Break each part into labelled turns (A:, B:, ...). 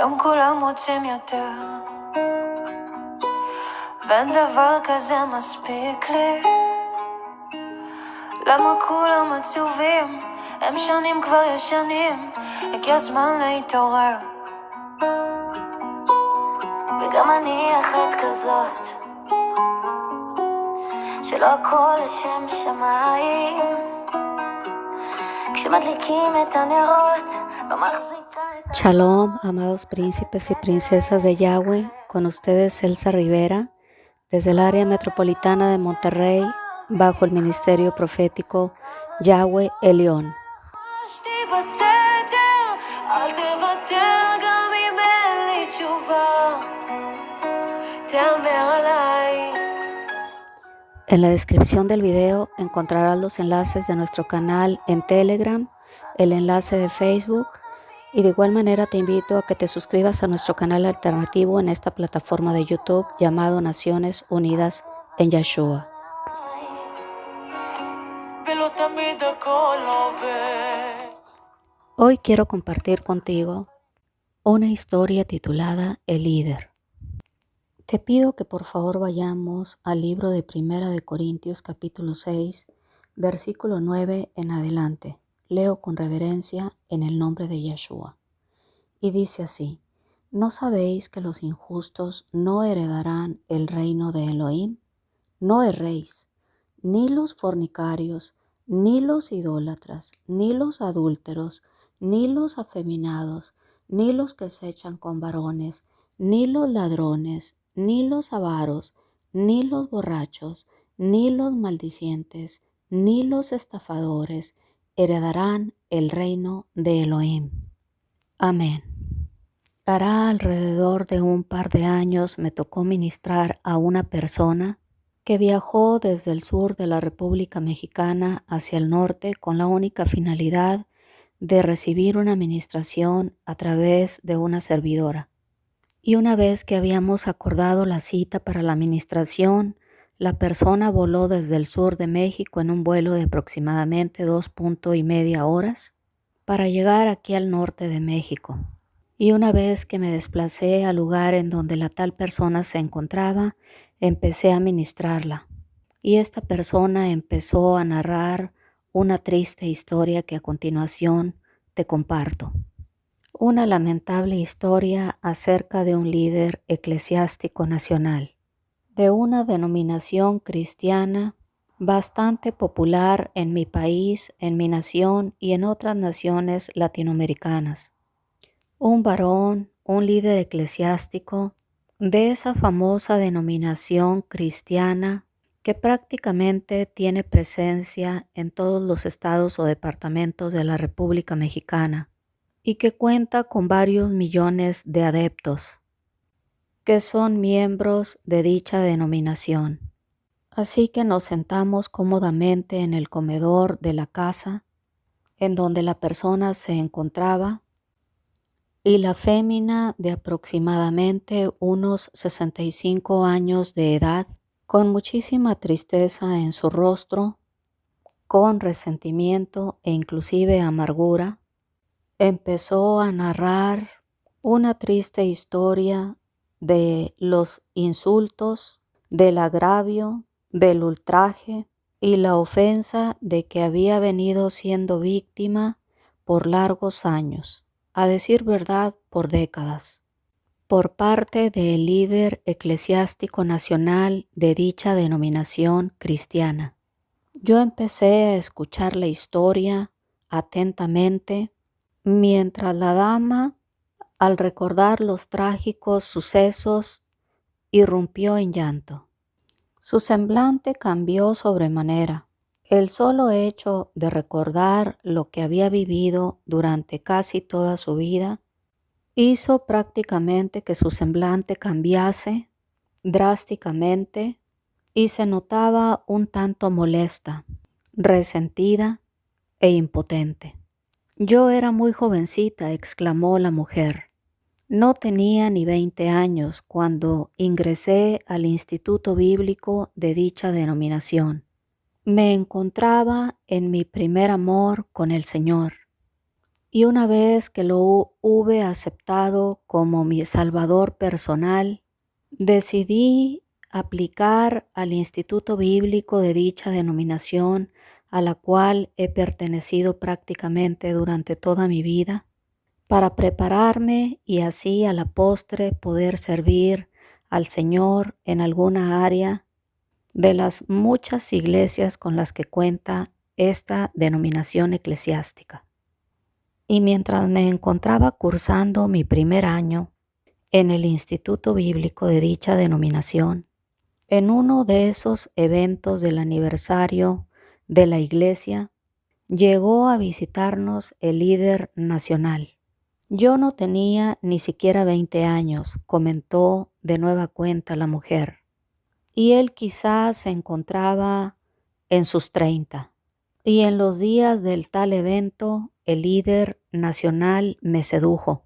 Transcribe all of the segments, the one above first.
A: היום כולם רוצים יותר, ואין דבר כזה מספיק לי. למה כולם עצובים? הם שנים כבר ישנים, הגיע הזמן להתעורר. וגם אני אחת כזאת, שלא הכל לשם שמיים. כשמדליקים את הנרות, לא מחזיקה את...
B: Shalom, amados príncipes y princesas de Yahweh, con ustedes Elsa Rivera, desde el área metropolitana de Monterrey, bajo el ministerio profético Yahweh Elión.
A: חשתי בסדר, אל תוותר גם אם אין לי תשובה, תאמר עליי.
B: En la descripción del video encontrarás los enlaces de nuestro canal en Telegram, el enlace de Facebook, y de igual manera te invito a que te suscribas a nuestro canal alternativo en esta plataforma de YouTube llamado Naciones Unidas en Yeshua. Hoy quiero compartir contigo una historia titulada El líder. Te pido que por favor vayamos al libro de Primera de Corintios capítulo 6, versículo 9 en adelante. Leo con reverencia en el nombre de Yeshua. Y dice así: ¿No sabéis que los injustos no heredarán el reino de Elohim? No erréis, ni los fornicarios, ni los idólatras, ni los adúlteros, ni los afeminados, ni los que se echan con varones, ni los ladrones, ni los avaros, ni los borrachos, ni los maldicientes, ni los estafadores heredarán el reino de Elohim. Amén. Hará alrededor de un par de años me tocó ministrar a una persona que viajó desde el sur de la República Mexicana hacia el norte con la única finalidad de recibir una ministración a través de una servidora. Y una vez que habíamos acordado la cita para la ministración, la persona voló desde el sur de México en un vuelo de aproximadamente 2.5 horas para llegar aquí al norte de México. Y una vez que me desplacé al lugar en donde la tal persona se encontraba, empecé a ministrarla. Y esta persona empezó a narrar una triste historia que a continuación te comparto. Una lamentable historia acerca de un líder eclesiástico nacional, de una denominación cristiana bastante popular en mi país, en mi nación y en otras naciones latinoamericanas. Un varón, un líder eclesiástico de esa famosa denominación cristiana que prácticamente tiene presencia en todos los estados o departamentos de la República Mexicana y que cuenta con varios millones de adeptos que son miembros de dicha denominación. Así que nos sentamos cómodamente en el comedor de la casa en donde la persona se encontraba y la fémina de aproximadamente unos 65 años de edad, con muchísima tristeza en su rostro, con resentimiento e inclusive amargura, empezó a narrar una triste historia de los insultos, del agravio, del ultraje y la ofensa de que había venido siendo víctima por largos años, a decir verdad, por décadas, por parte del líder eclesiástico nacional de dicha denominación cristiana. Yo empecé a escuchar la historia atentamente, mientras la dama, al recordar los trágicos sucesos, irrumpió en llanto. Su semblante cambió sobremanera. El solo hecho de recordar lo que había vivido durante casi toda su vida hizo prácticamente que su semblante cambiase drásticamente y se notaba un tanto molesta, resentida e impotente. «Yo era muy jovencita», exclamó la mujer. «No tenía ni 20 años cuando ingresé al Instituto Bíblico de dicha denominación. Me encontraba en mi primer amor con el Señor Y una vez que lo hube aceptado como mi salvador personal, decidí aplicar al Instituto Bíblico de dicha denominación, a la cual he pertenecido prácticamente durante toda mi vida, para prepararme y así a la postre poder servir al Señor en alguna área de las muchas iglesias con las que cuenta esta denominación eclesiástica. Y mientras me encontraba cursando mi primer año en el Instituto Bíblico de dicha denominación, en uno de esos eventos del aniversario de la iglesia, llegó a visitarnos el líder nacional. Yo no tenía ni siquiera 20 años, comentó de nueva cuenta la mujer, y él quizás se encontraba en sus 30. Y en los días del tal evento, el líder nacional me sedujo.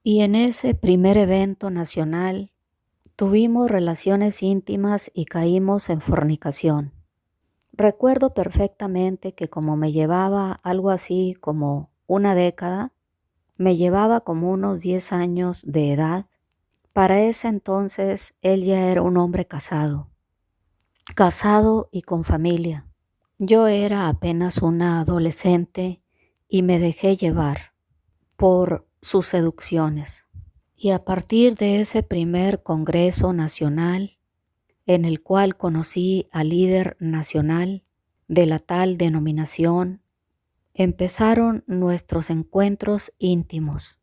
B: Y en ese primer evento nacional tuvimos relaciones íntimas y caímos en fornicación. Recuerdo perfectamente que como me llevaba algo así como una década, me llevaba como unos 10 años de edad. Para ese entonces él ya era un hombre casado y con familia. Yo era apenas una adolescente y me dejé llevar por sus seducciones. Y a partir de ese primer Congreso Nacional, en el cual conocí al líder nacional de la tal denominación, empezaron nuestros encuentros íntimos.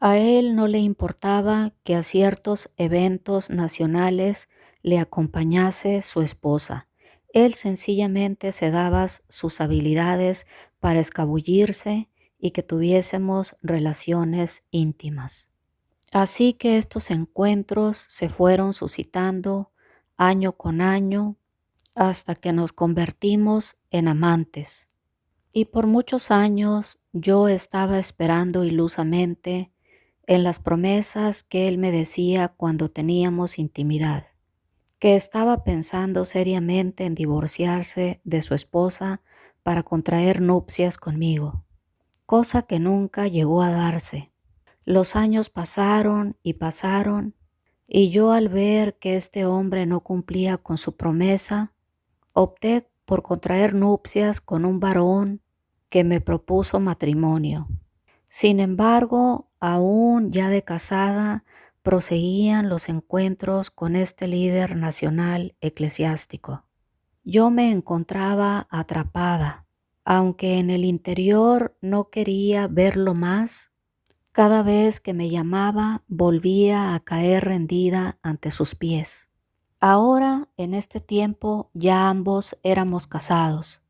B: A él no le importaba que a ciertos eventos nacionales le acompañase su esposa. Él sencillamente se daba sus habilidades para escabullirse y que tuviésemos relaciones íntimas. Así que estos encuentros se fueron suscitando año con año hasta que nos convertimos en amantes. Y por muchos años yo estaba esperando ilusamente en las promesas que él me decía cuando teníamos intimidad, que estaba pensando seriamente en divorciarse de su esposa para contraer nupcias conmigo, cosa que nunca llegó a darse. Los años pasaron y yo al ver que este hombre no cumplía con su promesa, opté por contraer nupcias con un varón que me propuso matrimonio. Sin embargo, aún ya de casada, proseguían los encuentros con este líder nacional eclesiástico. Yo me encontraba atrapada, aunque en el interior no quería verlo más. Cada vez que me llamaba, volvía a caer rendida ante sus pies. Ahora, en este tiempo, ya ambos éramos casados.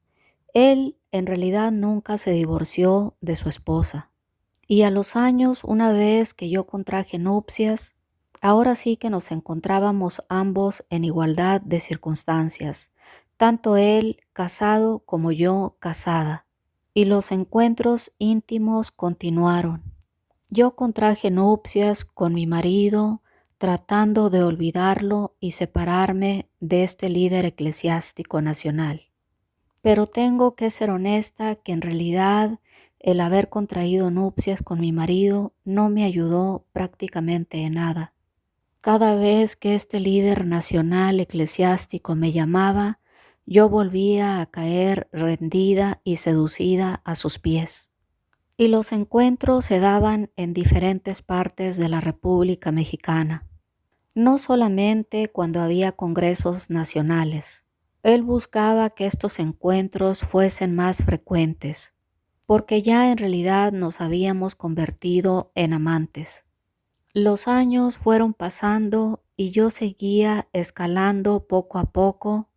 B: Él, en realidad, nunca se divorció de su esposa. Y a los años, una vez que yo contraje nupcias, ahora sí que nos encontrábamos ambos en igualdad de circunstancias, tanto él casado como yo casada. Y los encuentros íntimos continuaron. Yo contraje nupcias con mi marido, tratando de olvidarlo y separarme de este líder eclesiástico nacional. Pero tengo que ser honesta que en realidad el haber contraído nupcias con mi marido no me ayudó prácticamente en nada. Cada vez que este líder nacional eclesiástico me llamaba, yo volvía a caer rendida y seducida a sus pies. Y los encuentros se daban en diferentes partes de la República Mexicana, no solamente cuando había congresos nacionales. Él buscaba que estos encuentros fuesen más frecuentes, porque ya en realidad nos habíamos convertido en amantes. Los años fueron pasando y yo seguía escalando poco a poco,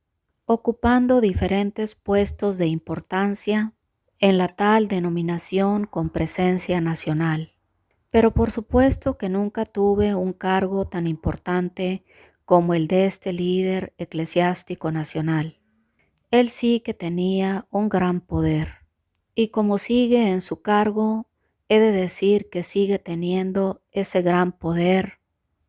B: ocupando diferentes puestos de importancia en la tal denominación con presencia nacional. Pero por supuesto que nunca tuve un cargo tan importante como el de este líder eclesiástico nacional. Él sí que tenía un gran poder. Y como sigue en su cargo, he de decir que sigue teniendo ese gran poder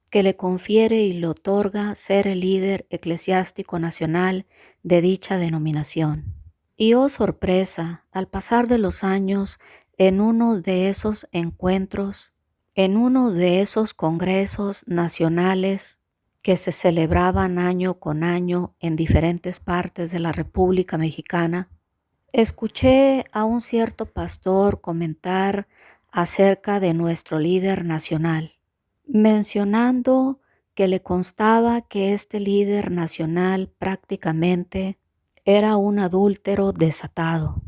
B: que le confiere y le otorga ser el líder eclesiástico nacional de dicha denominación. Y oh sorpresa, al pasar de los años, en uno de esos encuentros, en uno de esos congresos nacionales que se celebraban año con año en diferentes partes de la República Mexicana, escuché a un cierto pastor comentar acerca de nuestro líder nacional, mencionando que le constaba que este líder nacional prácticamente era un adúltero desatado,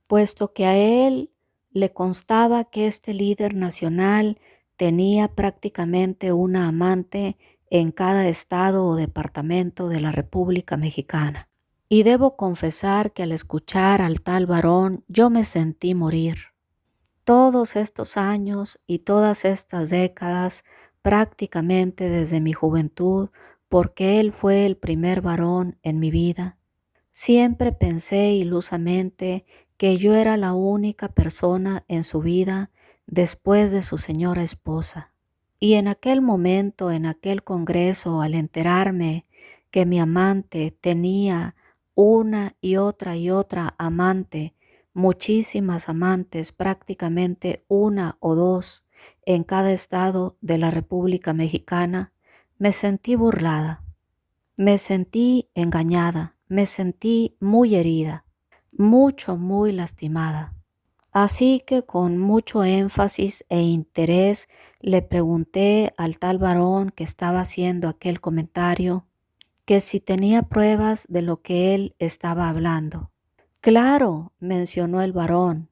B: puesto que a él le constaba que este líder nacional tenía prácticamente una amante en cada estado o departamento de la República Mexicana. Y debo confesar que al escuchar al tal varón yo me sentí morir. Todos estos años y todas estas décadas, prácticamente desde mi juventud, porque él fue el primer varón en mi vida, siempre pensé ilusamente que yo era la única persona en su vida después de su señora esposa. Y en aquel momento, en aquel congreso, al enterarme que mi amante tenía una y otra amante, muchísimas amantes, prácticamente una o dos en cada estado de la República Mexicana, me sentí burlada, me sentí engañada, me sentí muy herida, muy lastimada. Así que con mucho énfasis e interés le pregunté al tal varón que estaba haciendo aquel comentario que si tenía pruebas de lo que él estaba hablando. Claro, mencionó el varón.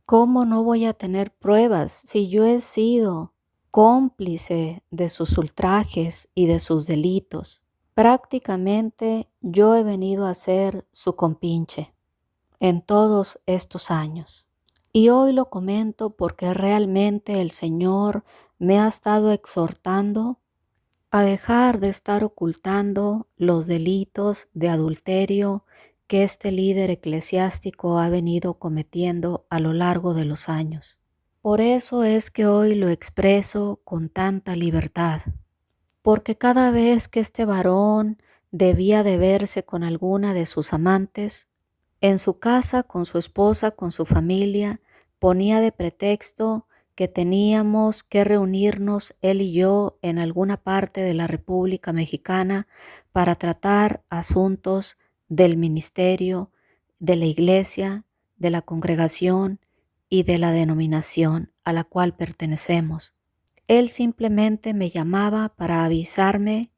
B: ¿Cómo no voy a tener pruebas si yo he sido cómplice de sus ultrajes y de sus delitos? Prácticamente yo he venido a ser su compinche en todos estos años. Y hoy lo comento porque realmente el Señor me ha estado exhortando a dejar de estar ocultando los delitos de adulterio que este líder eclesiástico ha venido cometiendo a lo largo de los años. Por eso es que hoy lo expreso con tanta libertad, porque cada vez que este varón debía de verse con alguna de sus amantes, en su casa, con su esposa, con su familia, ponía de pretexto que teníamos que reunirnos él y yo en alguna parte de la República Mexicana para tratar asuntos del ministerio, de la iglesia, de la congregación y de la denominación a la cual pertenecemos. Él simplemente me llamaba para avisarme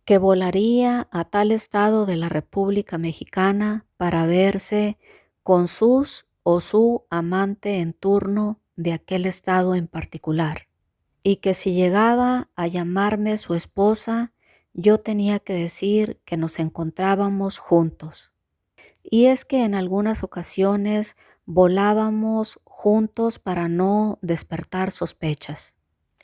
B: que volaría a tal estado de la República Mexicana para verse con sus o su amante en turno de aquel estado en particular, y que si llegaba a llamarme su esposa, yo tenía que decir que nos encontrábamos juntos. Y es que en algunas ocasiones volábamos juntos para no despertar sospechas.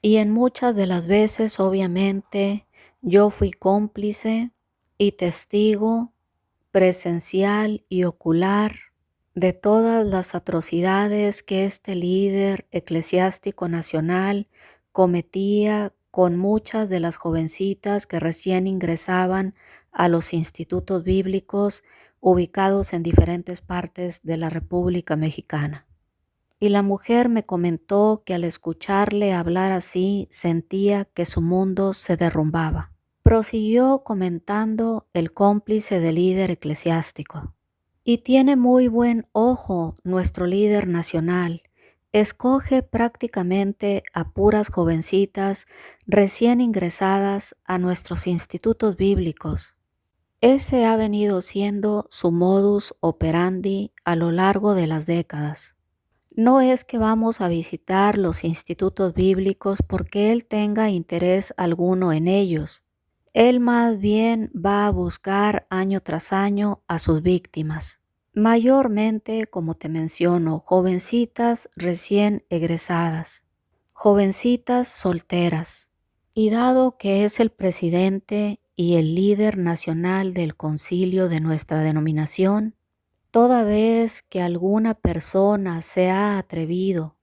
B: Y en muchas de las veces, obviamente, yo fui cómplice y testigo presencial y ocular de todas las atrocidades que este líder eclesiástico nacional cometía con muchas de las jovencitas que recién ingresaban a los institutos bíblicos ubicados en diferentes partes de la República Mexicana. Y la mujer me comentó que al escucharle hablar así sentía que su mundo se derrumbaba. Prosiguió comentando el cómplice del líder eclesiástico. Y tiene muy buen ojo nuestro líder nacional. Escoge prácticamente a puras jovencitas recién ingresadas a nuestros institutos bíblicos. Ese ha venido siendo su modus operandi a lo largo de las décadas. No es que vamos a visitar los institutos bíblicos porque él tenga interés alguno en ellos. Él más bien va a buscar año tras año a sus víctimas. Mayormente, como te menciono, jovencitas recién egresadas, jovencitas solteras. Y dado que es el presidente y el líder nacional del concilio de nuestra denominación, toda vez que alguna persona se ha atrevido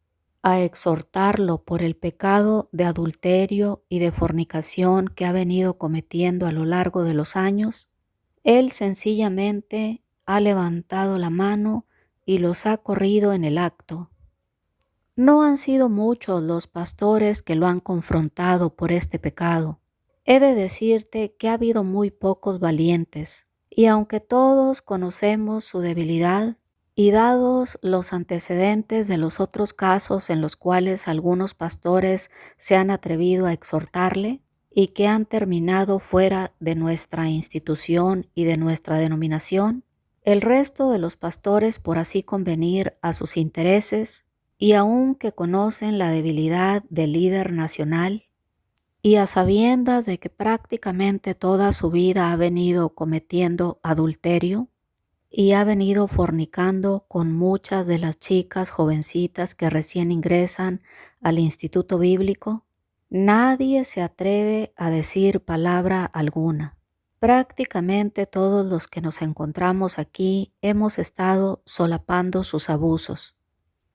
B: a exhortarlo por el pecado de adulterio y de fornicación que ha venido cometiendo a lo largo de los años, él sencillamente ha levantado la mano y los ha corrido en el acto, No han sido muchos los pastores que lo han confrontado por este pecado. He de decirte que ha habido muy pocos valientes, y aunque todos conocemos su debilidad, y dados los antecedentes de los otros casos en los cuales algunos pastores se han atrevido a exhortarle y que han terminado fuera de nuestra institución y de nuestra denominación, el resto de los pastores, por así convenir a sus intereses, y aun que conocen la debilidad del líder nacional, y a sabiendas de que prácticamente toda su vida ha venido cometiendo adulterio y ha venido fornicando con muchas de las chicas jovencitas que recién ingresan al instituto bíblico, nadie se atreve a decir palabra alguna. Prácticamente todos los que nos encontramos aquí hemos estado solapando sus abusos.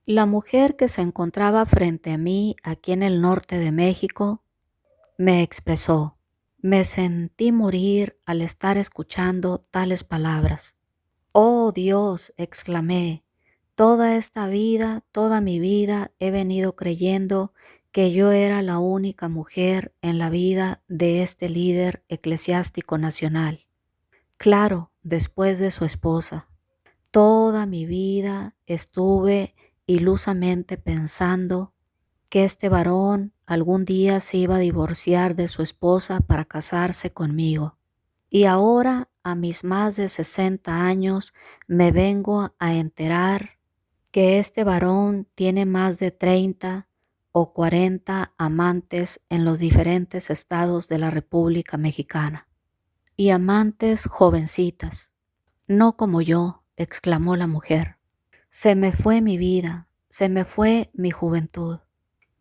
B: La mujer que se encontraba frente a mí aquí en el norte de México me expresó: me sentí morir al estar escuchando tales palabras. Oh Dios, exclamé, toda esta vida, toda mi vida he venido creyendo que yo era la única mujer en la vida de este líder eclesiástico nacional. Claro, después de su esposa. Toda mi vida estuve ilusamente pensando que este varón algún día se iba a divorciar de su esposa para casarse conmigo. Y ahora, a mis más de 60 años, me vengo a enterar que este varón tiene más de 30 o 40 amantes en los diferentes estados de la República Mexicana. Y amantes jovencitas. No como yo, exclamó la mujer. Se me fue mi vida, se me fue mi juventud.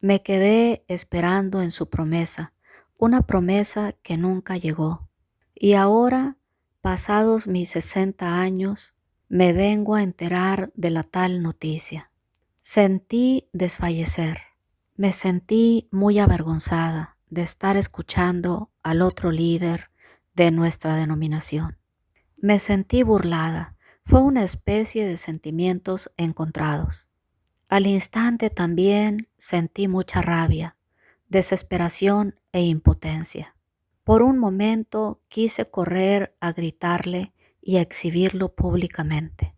B: Me quedé esperando en su promesa, una promesa que nunca llegó. Y ahora, pasados mis 60 años, me vengo a enterar de la tal noticia. Sentí desfallecer. Me sentí muy avergonzada de estar escuchando al otro líder de nuestra denominación. Me sentí burlada. Fue una especie de sentimientos encontrados. Al instante también sentí mucha rabia, desesperación e impotencia. Por un momento quise correr a gritarle y a exhibirlo públicamente.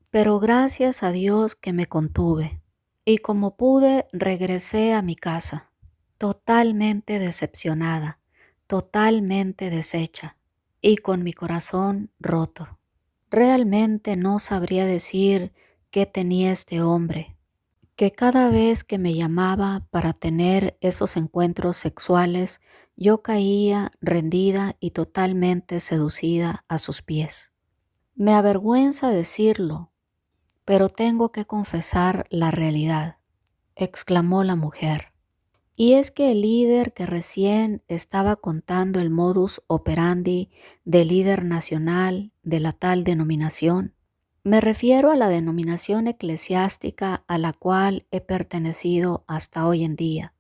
B: Pero gracias a Dios que me contuve, y como pude regresé a mi casa, totalmente decepcionada, totalmente deshecha, y con mi corazón roto. Realmente no sabría decir qué tenía este hombre, que cada vez que me llamaba para tener esos encuentros sexuales, yo caía rendida y totalmente seducida a sus pies. Me avergüenza decirlo, pero tengo que confesar la realidad, exclamó la mujer. Y es que el líder que recién estaba contando el modus operandi del líder nacional de la tal denominación, me refiero a la denominación eclesiástica a la cual he pertenecido hasta hoy en día.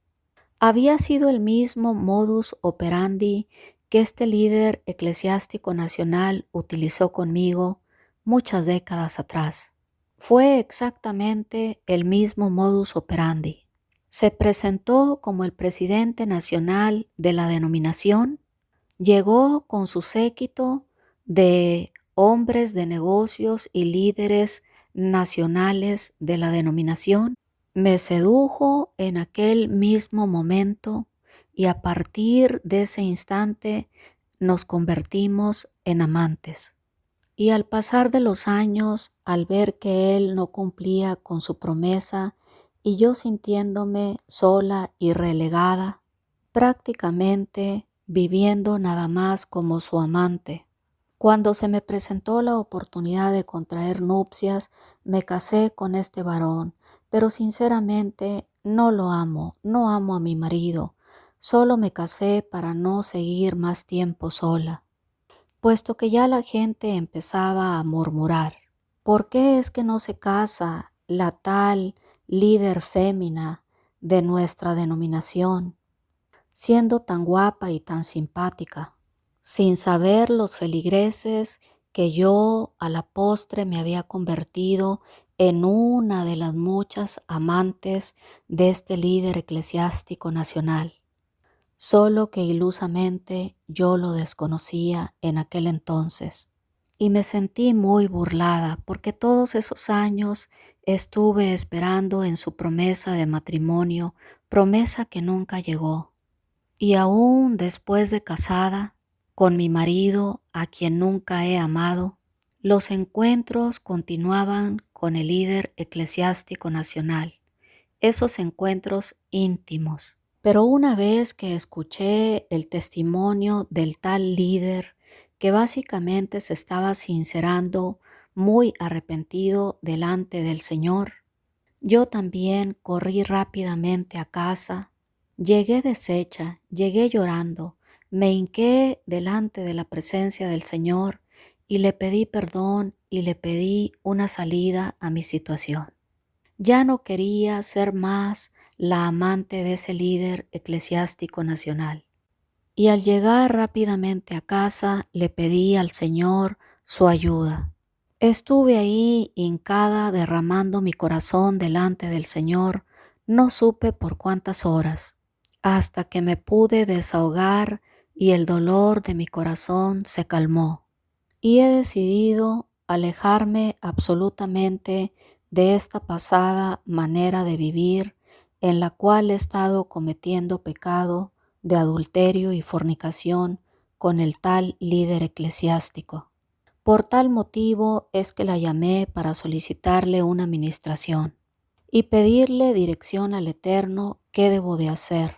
B: Había sido el mismo modus operandi que este líder eclesiástico nacional utilizó conmigo muchas décadas atrás. Fue exactamente el mismo modus operandi. Se presentó como el presidente nacional de la denominación, llegó con su séquito de hombres de negocios y líderes nacionales de la denominación, me sedujo en aquel mismo momento y a partir de ese instante nos convertimos en amantes. Y al pasar de los años, al ver que él no cumplía con su promesa y yo sintiéndome sola y relegada, prácticamente viviendo nada más como su amante, cuando se me presentó la oportunidad de contraer nupcias, me casé con este varón, pero sinceramente no lo amo, no amo a mi marido, solo me casé para no seguir más tiempo sola, puesto que ya la gente empezaba a murmurar. ¿Por qué es que no se casa la tal líder fémina de nuestra denominación, siendo tan guapa y tan simpática? Sin saber los feligreses que yo a la postre me había convertido en una de las muchas amantes de este líder eclesiástico nacional, solo que ilusamente yo lo desconocía en aquel entonces. Y me sentí muy burlada porque todos esos años estuve esperando en su promesa de matrimonio, promesa que nunca llegó. Y aún después de casada, con mi marido, a quien nunca he amado, los encuentros continuaban con el líder eclesiástico nacional, esos encuentros íntimos. Pero una vez que escuché el testimonio del tal líder, que básicamente se estaba sincerando muy arrepentido delante del Señor, yo también corrí rápidamente a casa. Llegué deshecha, llegué llorando, me hinqué delante de la presencia del Señor y le pedí perdón y le pedí una salida a mi situación. Ya no quería ser más la amante de ese líder eclesiástico nacional. Y al llegar rápidamente a casa le pedí al Señor su ayuda. Estuve ahí hincada derramando mi corazón delante del Señor, no supe por cuántas horas, hasta que me pude desahogar y el dolor de mi corazón se calmó. Y he decidido alejarme absolutamente de esta pasada manera de vivir en la cual he estado cometiendo pecado de adulterio y fornicación con el tal líder eclesiástico. Por tal motivo es que la llamé para solicitarle una ministración y pedirle dirección al Eterno qué debo de hacer,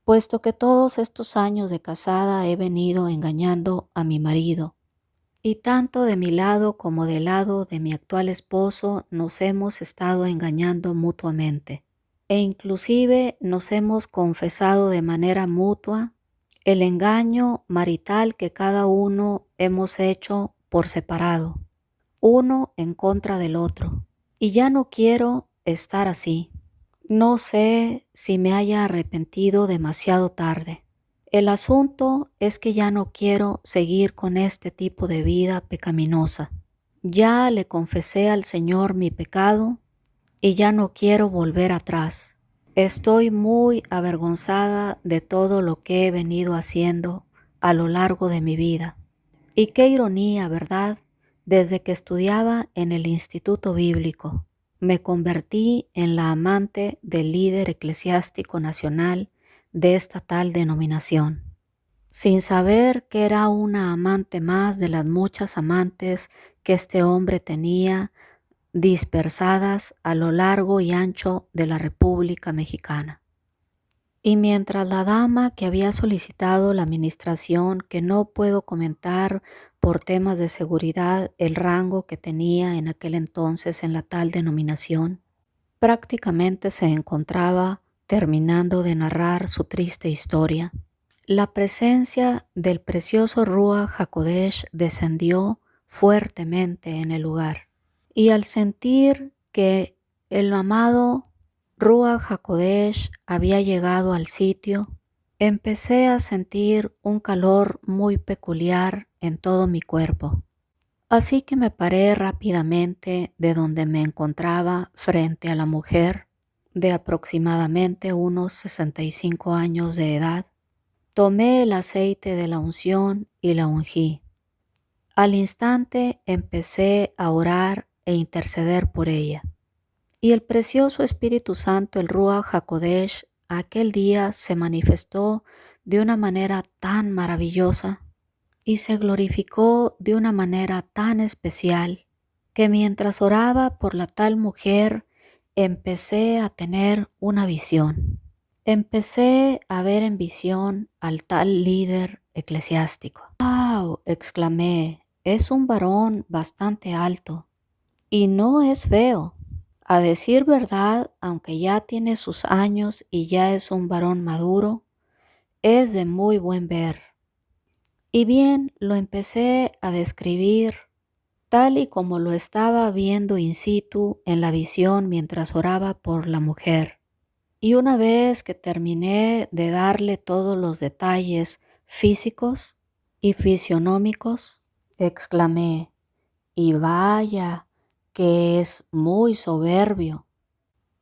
B: puesto que todos estos años de casada he venido engañando a mi marido, y tanto de mi lado como del lado de mi actual esposo nos hemos estado engañando mutuamente, e inclusive nos hemos confesado de manera mutua el engaño marital que cada uno hemos hecho por separado, uno en contra del otro. Y ya no quiero estar así. No sé si me haya arrepentido demasiado tarde. El asunto es que ya no quiero seguir con este tipo de vida pecaminosa. Ya le confesé al Señor mi pecado y ya no quiero volver atrás. Estoy muy avergonzada de todo lo que he venido haciendo a lo largo de mi vida. Y qué ironía, ¿verdad? Desde que estudiaba en el Instituto Bíblico, me convertí en la amante del líder eclesiástico nacional de esta tal denominación, sin saber que era una amante más de las muchas amantes que este hombre tenía dispersadas a lo largo y ancho de la República Mexicana. Y mientras la dama que había solicitado la administración, que no puedo comentar por temas de seguridad el rango que tenía en aquel entonces en la tal denominación, prácticamente se encontraba terminando de narrar su triste historia, la presencia del precioso Ruach HaKodesh descendió fuertemente en el lugar. Y al sentir que el amado Ruach HaKodesh había llegado al sitio, empecé a sentir un calor muy peculiar en todo mi cuerpo. Así que me paré rápidamente de donde me encontraba frente a la mujer de aproximadamente unos 65 años de edad. Tomé el aceite de la unción y la ungí. Al instante empecé a orar e interceder por ella. Y el precioso Espíritu Santo, el Ruach HaKodesh, aquel día se manifestó de una manera tan maravillosa y se glorificó de una manera tan especial que mientras oraba por la tal mujer, empecé a tener una visión. Empecé a ver en visión al tal líder eclesiástico. ¡Wow! Exclamé, es un varón bastante alto y no es feo. A decir verdad, aunque ya tiene sus años y ya es un varón maduro, es de muy buen ver. Y bien, lo empecé a describir tal y como lo estaba viendo in situ en la visión mientras oraba por la mujer. Y una vez que terminé de darle todos los detalles físicos y fisionómicos, exclamé, y vaya, que es muy soberbio,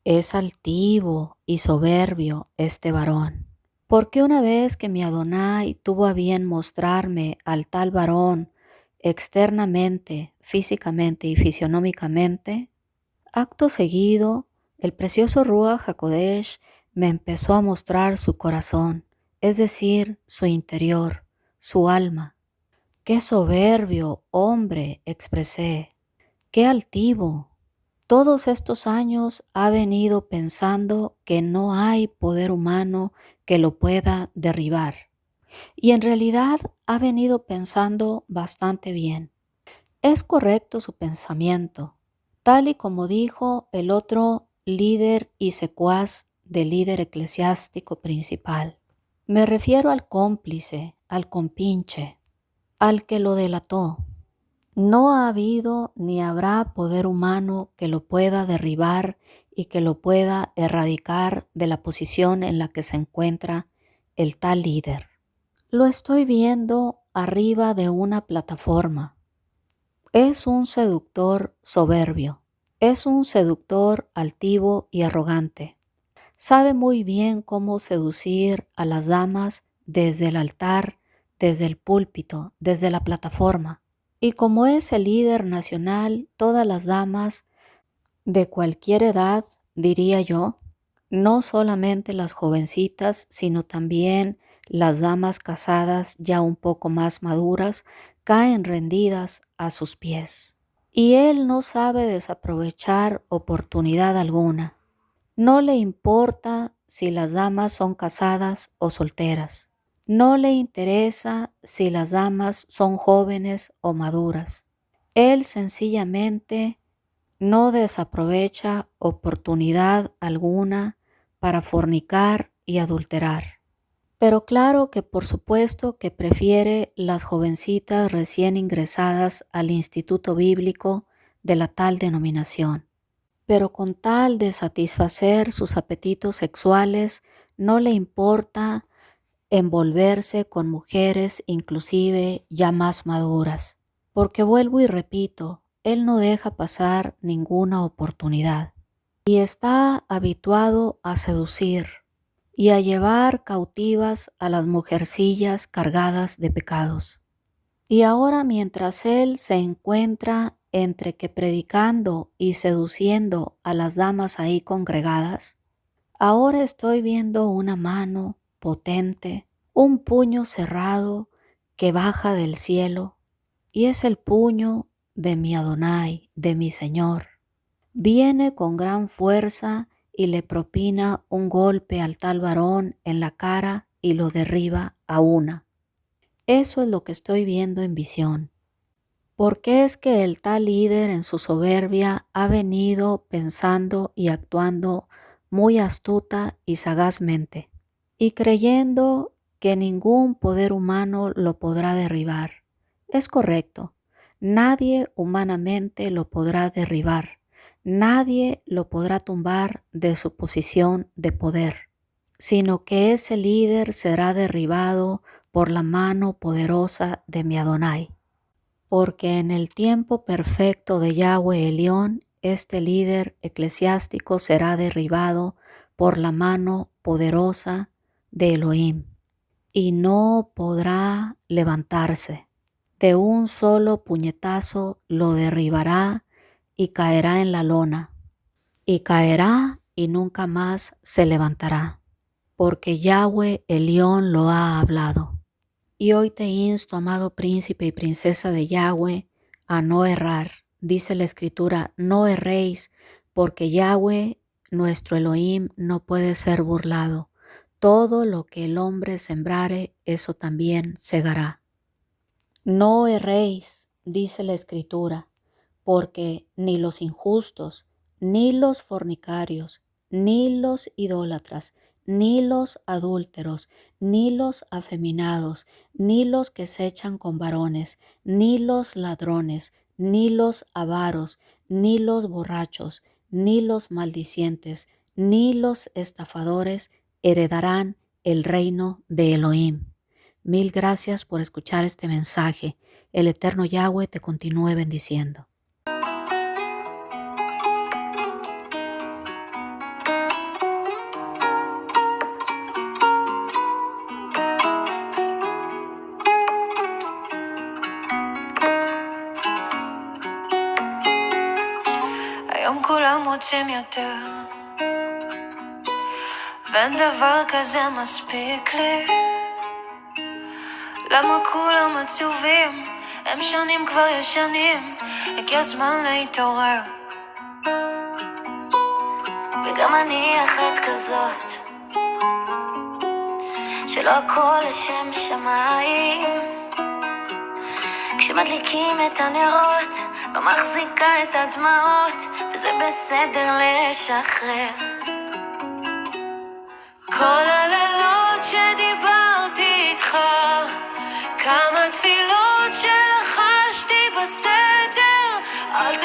B: es altivo y soberbio este varón. Porque una vez que mi Adonai tuvo a bien mostrarme al tal varón externamente, físicamente y fisionómicamente, acto seguido, el precioso Ruach HaKodesh me empezó a mostrar su corazón, es decir, su interior, su alma. ¡Qué soberbio hombre! Expresé. ¡Qué altivo! Todos estos años ha venido pensando que no hay poder humano que lo pueda derribar. Y en realidad ha venido pensando bastante bien. Es correcto su pensamiento, tal y como dijo el otro líder y secuaz del líder eclesiástico principal. Me refiero al cómplice, al compinche, al que lo delató. No ha habido ni habrá poder humano que lo pueda derribar y que lo pueda erradicar de la posición en la que se encuentra el tal líder. Lo estoy viendo arriba de una plataforma. Es un seductor soberbio, es un seductor altivo y arrogante. Sabe muy bien cómo seducir a las damas desde el altar, desde el púlpito, desde la plataforma. Y como es el líder nacional, todas las damas de cualquier edad, diría yo, no solamente las jovencitas, sino también las damas casadas ya un poco más maduras, caen rendidas a sus pies. Y él no sabe desaprovechar oportunidad alguna. No le importa si las damas son casadas o solteras. No le interesa si las damas son jóvenes o maduras. Él sencillamente no desaprovecha oportunidad alguna para fornicar y adulterar. Pero claro que por supuesto que prefiere las jovencitas recién ingresadas al instituto bíblico de la tal denominación. Pero con tal de satisfacer sus apetitos sexuales, no le importa envolverse con mujeres inclusive ya más maduras, porque vuelvo y repito, él no deja pasar ninguna oportunidad y está habituado a seducir y a llevar cautivas a las mujercillas cargadas de pecados. Y ahora mientras él se encuentra entre que predicando y seduciendo a las damas ahí congregadas, ahora estoy viendo una mano potente, un puño cerrado que baja del cielo, y es el puño de mi Adonai, de mi Señor. Viene con gran fuerza y le propina un golpe al tal varón en la cara y lo derriba a una. Eso es lo que estoy viendo en visión. ¿Por qué es que el tal líder en su soberbia ha venido pensando y actuando muy astuta y sagazmente, y creyendo que ningún poder humano lo podrá derribar? Es correcto, nadie humanamente lo podrá derribar, nadie lo podrá tumbar de su posición de poder, sino que ese líder será derribado por la mano poderosa de mi Adonai. Porque en el tiempo perfecto de Yahweh Elión, este líder eclesiástico será derribado por la mano poderosa de Elohim y no podrá levantarse. De un solo puñetazo lo derribará y caerá en la lona, y caerá y nunca más se levantará, porque Yahweh Elión lo ha hablado. Y hoy te insto, amado príncipe y princesa de Yahweh, a no errar. Dice la Escritura, no erréis, porque Yahweh, nuestro Elohim, no puede ser burlado. Todo lo que el hombre sembrare, eso también segará. No erréis, dice la Escritura, porque ni los injustos, ni los fornicarios, ni los idólatras, ni los adúlteros, ni los afeminados, ni los que se echan con varones, ni los ladrones, ni los avaros, ni los borrachos, ni los maldicientes, ni los estafadores heredarán el reino de Elohim. Mil gracias por escuchar este mensaje. El eterno Yahweh te continúe bendiciendo.
A: רוצים יותר, ואין דבר כזה מספיק לי. למה כולם עצובים? הם שנים כבר ישנים, הגיע הזמן להתעורר. וגם אני אחת כזאת, שלא הכל לשם שמיים. כשמדליקים את הנרות, לא מחזיקה את הדמעות, וזה בסדר לשחרר. כל הלילות שדיברתי איתך, כמה תפילות שלחשתי בסדר, אל